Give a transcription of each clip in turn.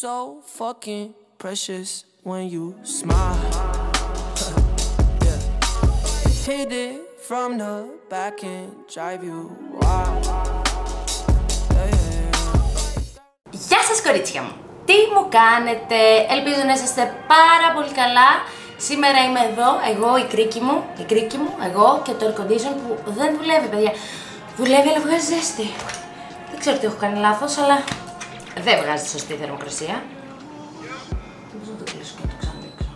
so fucking precious when you smile. Yeah. Hit it from the back and drive you wild. Γεια σας κορίτσια μου! Τι μου κάνετε? Ελπίζω να είσαστε πάρα πολύ καλά. Σήμερα είμαι εδώ, εγώ, η κρίκη μου, εγώ και το air condition που δεν δουλεύει, παιδιά. Δουλεύει αλλά βγάζει ζέστη. Δεν ξέρω τι έχω κάνει λάθος, αλλά δεν βγάζει σωστή θερμοκρασία. Πώς να το κλείσω και να το ξανανοίξω.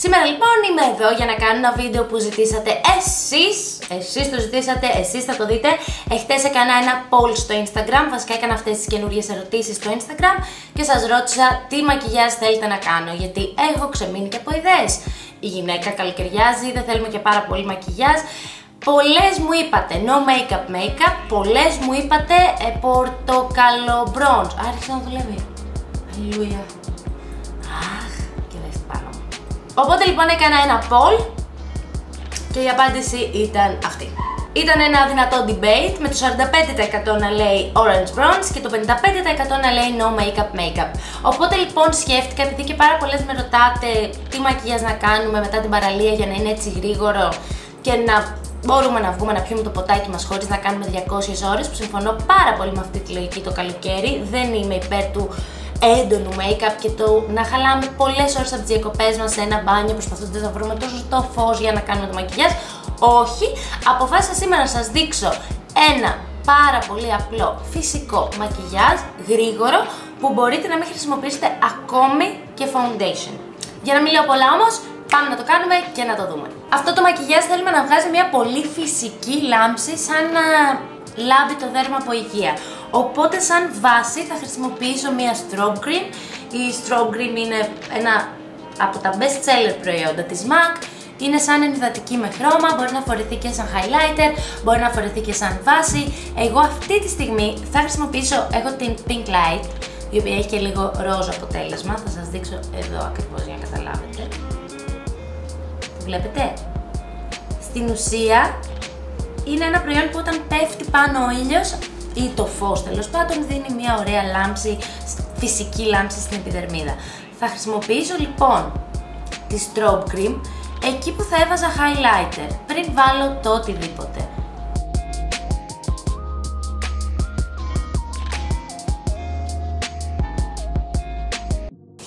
Σήμερα λοιπόν είμαι εδώ για να κάνω ένα βίντεο που ζητήσατε εσείς το ζητήσατε, εσείς θα το δείτε. Εχθές έκανα ένα poll στο Instagram, βασικά έκανα αυτές τις καινούριες ερωτήσεις στο Instagram και σας ρώτησα τι μακιγιάζ θέλετε να κάνω, γιατί έχω ξεμείνει και από ιδέες. Η γυναίκα καλοκαιριάζει, δεν θέλουμε και πάρα πολύ μακιγιάζ. Πολλές μου είπατε no make-up, πολλές μου είπατε πορτοκαλό bronze. Άρχισε να δουλεύει. Αλληλούια. Αχ, και δες πάνω μου. Οπότε λοιπόν έκανα ένα poll και η απάντηση ήταν αυτή. Ήταν ένα δυνατό debate με το 45% να λέει orange bronze και το 55% να λέει no make-up. Οπότε λοιπόν σκέφτηκα, επειδή και πάρα πολλές με ρωτάτε τι μακιγιάζ να κάνουμε μετά την παραλία για να είναι έτσι γρήγορο και να μπορούμε να βγούμε να πιούμε το ποτάκι μας χωρίς να κάνουμε 200 ώρες, που συμφωνώ πάρα πολύ με αυτή τη λογική το καλοκαίρι. Δεν είμαι υπέρ του έντονου make-up και το να χαλάμε πολλές ώρες από τις διακοπές μας σε ένα μπάνιο προσπαθώντας να βρούμε τόσο το φως για να κάνουμε το μακιγιάζ. Όχι, αποφάσισα σήμερα να σας δείξω ένα πάρα πολύ απλό φυσικό μακιγιάζ, γρήγορο, που μπορείτε να μην χρησιμοποιήσετε ακόμη και foundation. Για να μην λέω πολλά όμως, πάμε να το κάνουμε και να το δούμε. Αυτό το μακιγιάζ θέλουμε να βγάζει μια πολύ φυσική λάμψη, σαν να λάμπει το δέρμα από υγεία. Οπότε σαν βάση θα χρησιμοποιήσω μια strobe cream. Η strobe cream είναι ένα από τα best seller προϊόντα της MAC. Είναι σαν ενυδατική με χρώμα, μπορεί να φορεθεί και σαν highlighter, μπορεί να φορεθεί και σαν βάση. Εγώ αυτή τη στιγμή θα χρησιμοποιήσω, έχω την Pink Light, η οποία έχει και λίγο ροζ αποτέλεσμα. Θα σας δείξω εδώ ακριβώς για να καταλάβετε. Βλέπετε, στην ουσία είναι ένα προϊόν που όταν πέφτει πάνω ο ήλιος ή το φως τέλος πάντων δίνει μια ωραία λάμψη, φυσική λάμψη στην επιδερμίδα. Θα χρησιμοποιήσω λοιπόν τη strobe cream εκεί που θα έβαζα highlighter πριν βάλω το οτιδήποτε.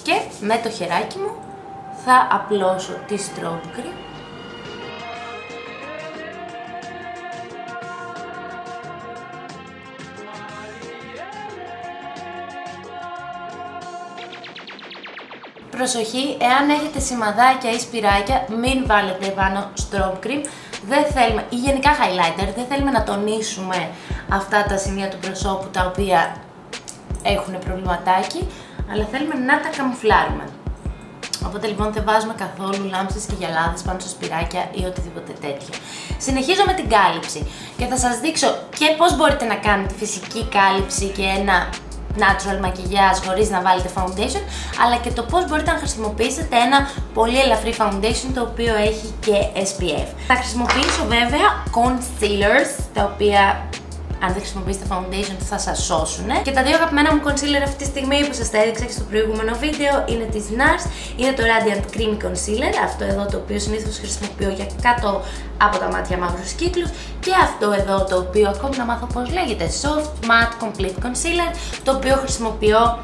Και με το χεράκι μου θα απλώσω τη strobe cream προσοχή, εάν έχετε σημαδάκια ή σπυράκια μην βάλετε πάνω strobe cream, δεν θέλουμε, ή γενικά highlighter, δεν θέλουμε να τονίσουμε αυτά τα σημεία του προσώπου τα οποία έχουν προβληματάκι, αλλά θέλουμε να τα καμουφλάρουμε. Οπότε λοιπόν δεν βάζουμε καθόλου λάμψες και γυαλάδες πάνω στα σπυράκια ή οτιδήποτε τέτοιο. Συνεχίζω με την κάλυψη και θα σας δείξω και πώς μπορείτε να κάνετε φυσική κάλυψη και ένα natural μακιγιάζ χωρίς να βάλετε foundation, αλλά και το πώς μπορείτε να χρησιμοποιήσετε ένα πολύ ελαφρύ foundation το οποίο έχει και SPF. Θα χρησιμοποιήσω βέβαια concealers, τα οποία αν δεν χρησιμοποιήσετε foundation θα σας σώσουν. Και τα δύο αγαπημένα μου concealer αυτή τη στιγμή που σας τα έδειξα και στο προηγούμενο βίντεο είναι της NARS. Είναι το Radiant Creamy Concealer, αυτό εδώ το οποίο συνήθως χρησιμοποιώ για κάτω από τα μάτια μαύρους κύκλους, και αυτό εδώ το οποίο ακόμη να μάθω πώς λέγεται, Soft Matte Complete Concealer, το οποίο χρησιμοποιώ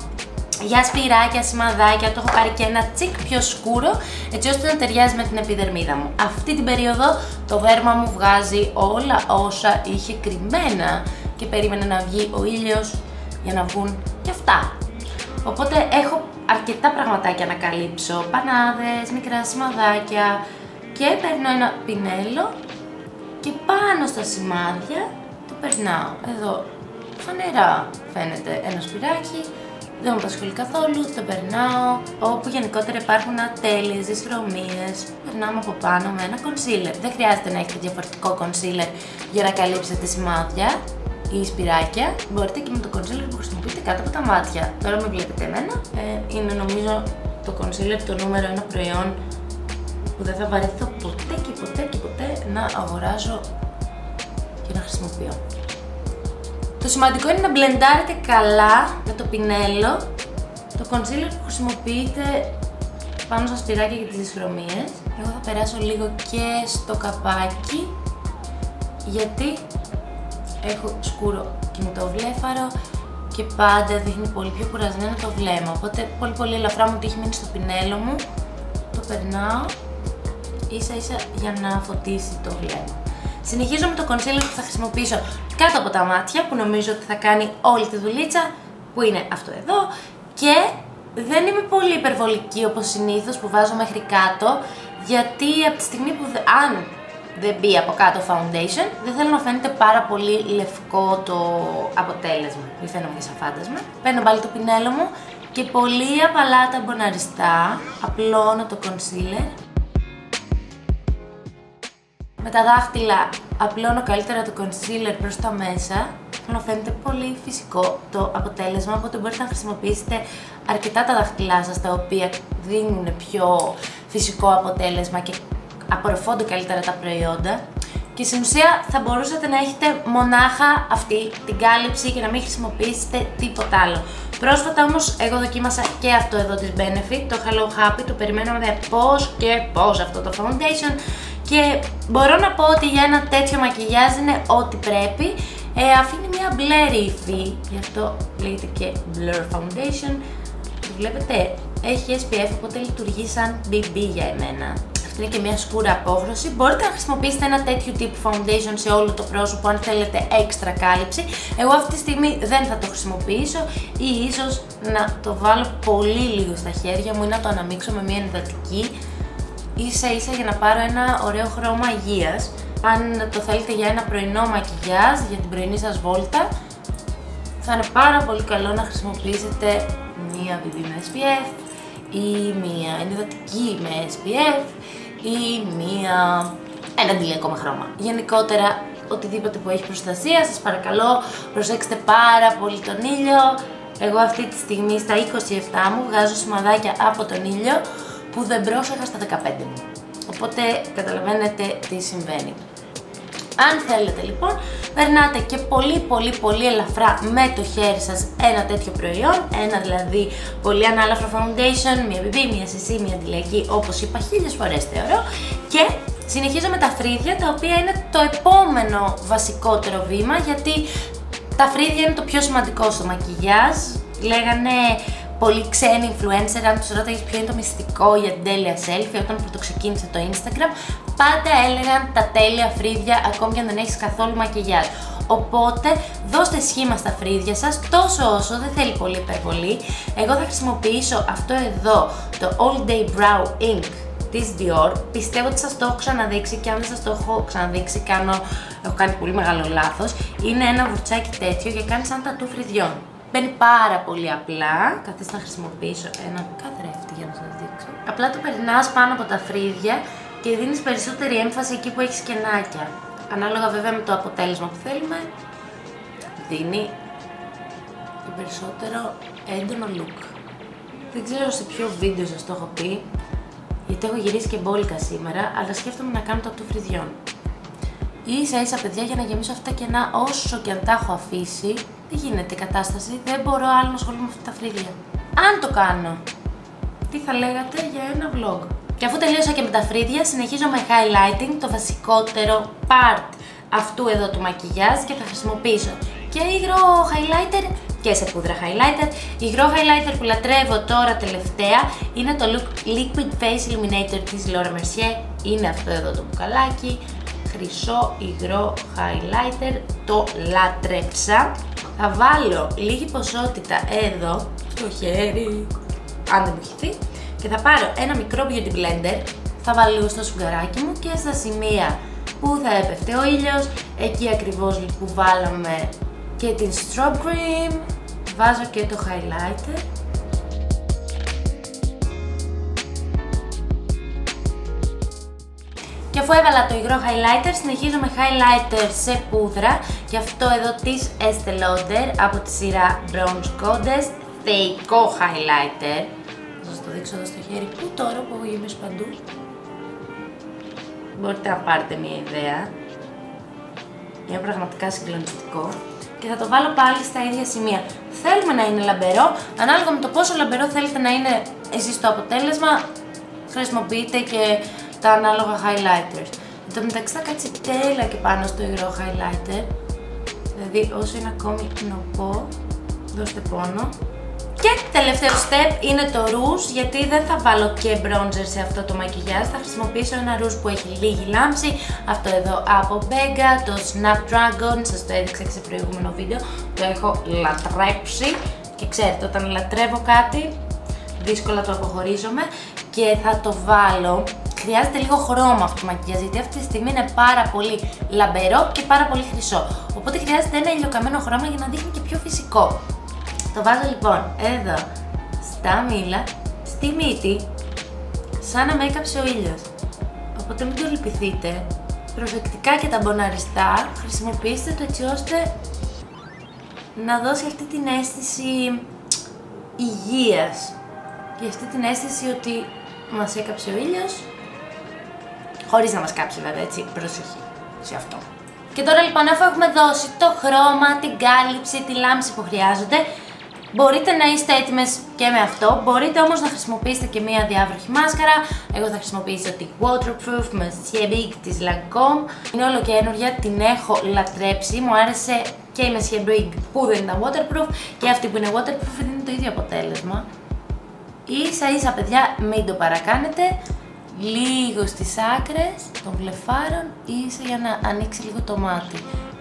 για σπυράκια, σημαδάκια, το έχω πάρει και ένα τσικ πιο σκούρο έτσι ώστε να ταιριάζει με την επιδερμίδα μου. Αυτή την περίοδο το δέρμα μου βγάζει όλα όσα είχε κρυμμένα και περίμενε να βγει ο ήλιος για να βγουν και αυτά. Οπότε έχω αρκετά πραγματάκια να καλύψω, πανάδες, μικρά σημαδάκια, και παίρνω ένα πινέλο και πάνω στα σημάδια το περνάω. Εδώ φανερά φαίνεται ένα σπυράκι. Δεν μου απασχολεί καθόλου, το περνάω. Όπου γενικότερα υπάρχουν ατέλειες, δυσχρωμίες, περνάμε από πάνω με ένα concealer. Δεν χρειάζεται να έχετε διαφορετικό concealer για να καλύψετε σημάδια ή σπυράκια. Μπορείτε και με το concealer που χρησιμοποιείτε κάτω από τα μάτια. Τώρα με βλέπετε εμένα. Είναι νομίζω το concealer το νούμερο 1 προϊόν που δεν θα βαρεθώ ποτέ να αγοράζω και να χρησιμοποιώ. Το σημαντικό είναι να μπλεντάρετε καλά με το πινέλο Το concealer που χρησιμοποιείται πάνω στα σπυράκια και τις δυσχρωμίες. Εγώ θα περάσω λίγο και στο καπάκι, γιατί έχω σκούρο κινητοβλέφαρο και πάντα δείχνει πολύ πιο κουρασμένο το βλέμμα. Οπότε πολύ ελαφρά μου τι έχει μείνει στο πινέλο μου, το περνάω ίσα ίσα για να φωτίσει το βλέμμα. Συνεχίζω με το concealer που θα χρησιμοποιήσω κάτω από τα μάτια, που νομίζω ότι θα κάνει όλη τη δουλίτσα, που είναι αυτό εδώ. Και δεν είμαι πολύ υπερβολική όπως συνήθως που βάζω μέχρι κάτω, γιατί από τη στιγμή που αν δεν μπει από κάτω foundation, δεν θέλω να φαίνεται πάρα πολύ λευκό το αποτέλεσμα. Μη φαίνομαι και σαν φάντασμα. Παίρνω πάλι το πινέλο μου και πολύ απαλά τα μποναριστά απλώνω το concealer. Με τα δάχτυλα απλώνω καλύτερα το concealer προς τα μέσα. Θέλω να φαίνεται πολύ φυσικό το αποτέλεσμα, οπότε μπορείτε να χρησιμοποιήσετε αρκετά τα δάχτυλά σας, τα οποία δίνουν πιο φυσικό αποτέλεσμα και απορροφώνται καλύτερα τα προϊόντα. Και στην ουσία θα μπορούσατε να έχετε μονάχα αυτή την κάλυψη και να μην χρησιμοποιήσετε τίποτα άλλο. Πρόσφατα όμως εγώ δοκίμασα και αυτό εδώ της Benefit, το Hello Happy, το περιμέναμε πώς και πώς αυτό το foundation, και μπορώ να πω ότι για ένα τέτοιο μακιγιάζ είναι ό,τι πρέπει. Αφήνει μια μπλε υφή, γι' αυτό λέγεται και Blur Foundation. Το βλέπετε, έχει SPF, οπότε λειτουργεί σαν BB για εμένα. Αυτή είναι και μια σκούρα απόχρωση. Μπορείτε να χρησιμοποιήσετε ένα τέτοιο τύπου foundation σε όλο το πρόσωπο αν θέλετε έξτρα κάλυψη. Εγώ αυτή τη στιγμή δεν θα το χρησιμοποιήσω, ή ίσως να το βάλω πολύ λίγο στα χέρια μου ή να το αναμίξω με μια ενυδατική, ίσα ίσα για να πάρω ένα ωραίο χρώμα υγείας. Αν το θέλετε για ένα πρωινό μακιγιάζ, για την πρωινή σας βόλτα, θα είναι πάρα πολύ καλό να χρησιμοποιήσετε μία BB με SPF ή μία ενυδατική με SPF ή ένα αντιλιακό με χρώμα. Γενικότερα, οτιδήποτε που έχει προστασία, σας παρακαλώ προσέξτε πάρα πολύ τον ήλιο. Εγώ αυτή τη στιγμή στα 27 μου βγάζω σημαδάκια από τον ήλιο που δεν πρόσεχα στα 15 μου. Οπότε καταλαβαίνετε τι συμβαίνει. Αν θέλετε λοιπόν, περνάτε και πολύ ελαφρά με το χέρι σας ένα τέτοιο προϊόν, ένα δηλαδή πολύ ανάλαφρο foundation, μία BB, μία CC, μία αντιλιακή, όπως είπα 1000 φορές θεωρώ, και συνεχίζω με τα φρύδια, τα οποία είναι το επόμενο βασικότερο βήμα, γιατί τα φρύδια είναι το πιο σημαντικό στο μακιγιάζ. Λέγανε πολύ ξένοι influencer, αν τους ρώταγες ποιο είναι το μυστικό για την τέλεια selfie, όταν πρωτοξεκίνησε το Instagram, πάντα έλεγαν τα τέλεια φρύδια, ακόμη και αν δεν έχεις καθόλου μακιγιάζ. Οπότε δώστε σχήμα στα φρύδια σας, τόσο όσο, δεν θέλει πολύ υπερβολή. Εγώ θα χρησιμοποιήσω αυτό εδώ, το All Day Brow Ink της Dior. Πιστεύω ότι σας το έχω ξαναδείξει, και αν δεν σας το έχω ξαναδείξει έχω κάνει πολύ μεγάλο λάθος. Είναι ένα βουρτσάκι τέτοιο και κάνει σαν τατού φρυδιών. Μπαίνει πάρα πολύ απλά. Καθίστε να χρησιμοποιήσω ένα καθρέφτη για να σας δείξω. Απλά το περνάς πάνω από τα φρύδια και δίνεις περισσότερη έμφαση εκεί που έχεις κενάκια. Ανάλογα βέβαια με το αποτέλεσμα που θέλουμε, δίνει και περισσότερο έντονο look. Δεν ξέρω σε ποιο βίντεο σας το έχω πει, γιατί έχω γυρίσει και μπόλικα σήμερα, αλλά σκέφτομαι να κάνω τατού φρυδιών. Ίσα ίσα παιδιά, για να γεμίσω αυτά τα κενά, όσο και αν τα έχω αφήσει, δεν γίνεται η κατάσταση, δεν μπορώ άλλο να ασχολούμαι με αυτά τα φρύδια. Αν το κάνω, τι θα λέγατε για ένα vlog. Και αφού τελείωσα και με τα φρύδια, συνεχίζω με highlighting, το βασικότερο part αυτού εδώ του μακιγιάζ, και θα χρησιμοποιήσω και υγρό highlighter και σε πούδρα highlighter. Υγρό highlighter που λατρεύω τώρα τελευταία είναι το Liquid Face Illuminator της Laura Mercier. Είναι αυτό εδώ το μπουκαλάκι, χρυσό υγρό highlighter, το λάτρεψα. Θα βάλω λίγη ποσότητα εδώ στο χέρι, αν δεν μου χυθεί, και θα πάρω ένα μικρό beauty blender, θα βάλω λίγο στο σφουγγαράκι μου και στα σημεία που θα έπεφτε ο ήλιος, εκεί ακριβώς που βάλαμε και την strobe cream, βάζω και το highlighter. Και αφού έβαλα το υγρό highlighter, συνεχίζω με highlighter σε πούδρα, και αυτό εδώ της Estee Lauder από τη σειρά Bronze Goddess, θεϊκό highlighter. Θα σας το δείξω εδώ στο χέρι, που τώρα που έχω γεμίσει παντού. Μπορείτε να πάρετε μια ιδέα. Είναι πραγματικά συγκλονιστικό. Και και θα το βάλω πάλι στα ίδια σημεία. Θέλουμε να είναι λαμπερό, ανάλογα με το πόσο λαμπερό θέλετε να είναι εσείς το αποτέλεσμα, χρησιμοποιείτε και τα ανάλογα highlighters. Εν τω μεταξύ θα κάτσει τέλεια και πάνω στο υγρό highlighter, δηλαδή όσο είναι ακόμη νοπό, δώστε πόνο. Και τελευταίο step είναι το ρούζ, γιατί δεν θα βάλω και bronzer σε αυτό το μακιγιάζ, θα χρησιμοποιήσω ένα ρούζ που έχει λίγη λάμψη, αυτό εδώ από Becca, το Snapdragon, σας το έδειξα και σε προηγούμενο βίντεο, το έχω λατρέψει και ξέρετε όταν λατρεύω κάτι δύσκολα το αποχωρίζομαι και θα το βάλω. Χρειάζεται λίγο χρώμα αυτό το μακιγιάζ, γιατί αυτή τη στιγμή είναι πάρα πολύ λαμπερό και πάρα πολύ χρυσό, οπότε χρειάζεται ένα ηλιοκαμένο χρώμα για να δείχνει και πιο φυσικό. Το βάζω λοιπόν εδώ, στα μήλα, στη μύτη, σαν να με έκαψε ο ήλιος. Οπότε μην το λυπηθείτε, προσεκτικά και ταμποναριστά χρησιμοποιήστε το έτσι ώστε να δώσει αυτή την αίσθηση υγείας και αυτή την αίσθηση ότι μας έκαψε ο ήλιος, χωρίς να μας κάψει βέβαια, έτσι, προσοχή σε αυτό. Και τώρα λοιπόν, αφού έχουμε δώσει το χρώμα, την κάλυψη, τη λάμψη που χρειάζονται, μπορείτε να είστε έτοιμες και με αυτό, μπορείτε όμως να χρησιμοποιήσετε και μία διάβροχη μάσκαρα. Εγώ θα χρησιμοποιήσω τη Waterproof Monsieur Big της Lancome. Είναι όλο καινούργια, την έχω λατρέψει, μου άρεσε και η Monsieur Big που δεν ήταν Waterproof και αυτή που είναι Waterproof είναι το ίδιο αποτέλεσμα. Ίσα ίσα παιδιά, μην το παρακάνετε, λίγο στις άκρες των βλεφάρων, ίσα για να ανοίξει λίγο το μάτι.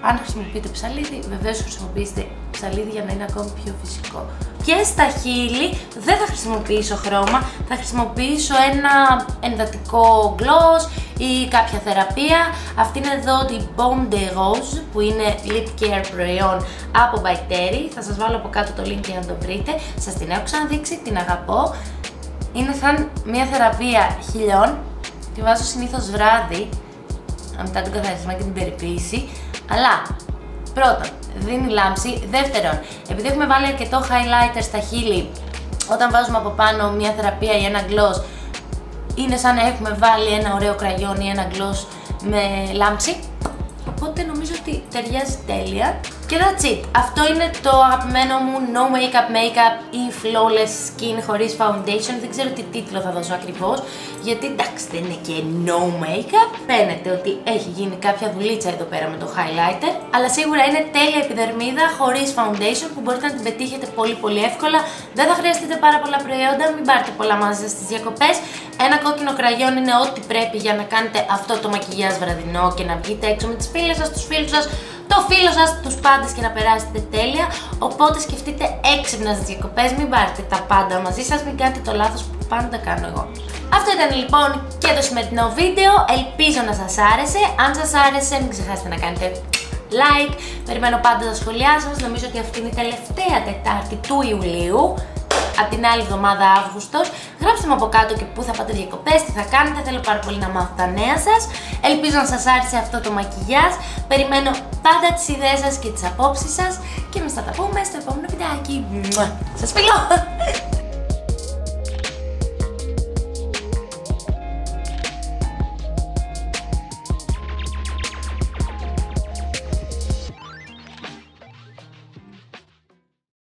Αν χρησιμοποιείτε ψαλίδι, βεβαίως χρησιμοποιήστε ψαλίδι για να είναι ακόμη πιο φυσικό. Και στα χείλη δεν θα χρησιμοποιήσω χρώμα, θα χρησιμοποιήσω ένα εντατικό gloss ή κάποια θεραπεία. Αυτή είναι εδώ την Baume de Rose που είναι lip care προϊόν από By Terry. Θα σας βάλω από κάτω το link για να το βρείτε. Σας την έχω ξαναδείξει, την αγαπώ. Είναι σαν μια θεραπεία χειλιών. Τη βάζω συνήθως βράδυ, μετά τον καθαρισμό και την περιποίηση. Αλλά πρώτον, δίνει λάμψη. Δεύτερον, επειδή έχουμε βάλει αρκετό highlighter στα χείλη, όταν βάζουμε από πάνω μια θεραπεία ή ένα gloss, είναι σαν να έχουμε βάλει ένα ωραίο κραγιόν ή ένα gloss με λάμψη. Οπότε νομίζω ότι ταιριάζει τέλεια. Και that's it. Αυτό είναι το αγαπημένο μου no makeup ή flawless skin χωρίς foundation. Δεν ξέρω τι τίτλο θα δώσω ακριβώς, γιατί εντάξει δεν είναι και no makeup. Φαίνεται ότι έχει γίνει κάποια δουλίτσα εδώ πέρα με το highlighter, αλλά σίγουρα είναι τέλεια επιδερμίδα χωρίς foundation που μπορείτε να την πετύχετε πολύ εύκολα. Δεν θα χρειαστείτε πάρα πολλά προϊόντα, μην πάρετε πολλά μαζί σας στις διακοπές. Ένα κόκκινο κραγιόν είναι ό,τι πρέπει για να κάνετε αυτό το μακιγιάζ βραδινό και να βγείτε έξω με τις φίλες σας, τους φίλους σας, το φίλο σας, τους πάντες και να περάσετε τέλεια. Οπότε σκεφτείτε έξυπνα στις διακοπές, μην πάρετε τα πάντα μαζί σας, μην κάνετε το λάθος που πάντα κάνω εγώ. Αυτό ήταν λοιπόν και το σημερινό βίντεο, ελπίζω να σας άρεσε. Αν σας άρεσε μην ξεχάσετε να κάνετε like, περιμένω πάντα τα σχόλιά σας. Νομίζω ότι αυτή είναι η τελευταία Τετάρτη του Ιουλίου. Από την άλλη εβδομάδα Αύγουστος. Γράψτε μου από κάτω και πού θα πάτε διακοπές, τι θα κάνετε, θέλω πάρα πολύ να μάθω τα νέα σας. Ελπίζω να σας άρεσε αυτό το μακιγιάζ. Περιμένω πάντα τις ιδέες σας και τις απόψεις σας και εμείς θα τα πούμε στο επόμενο βιντεάκι. Σας φιλώ!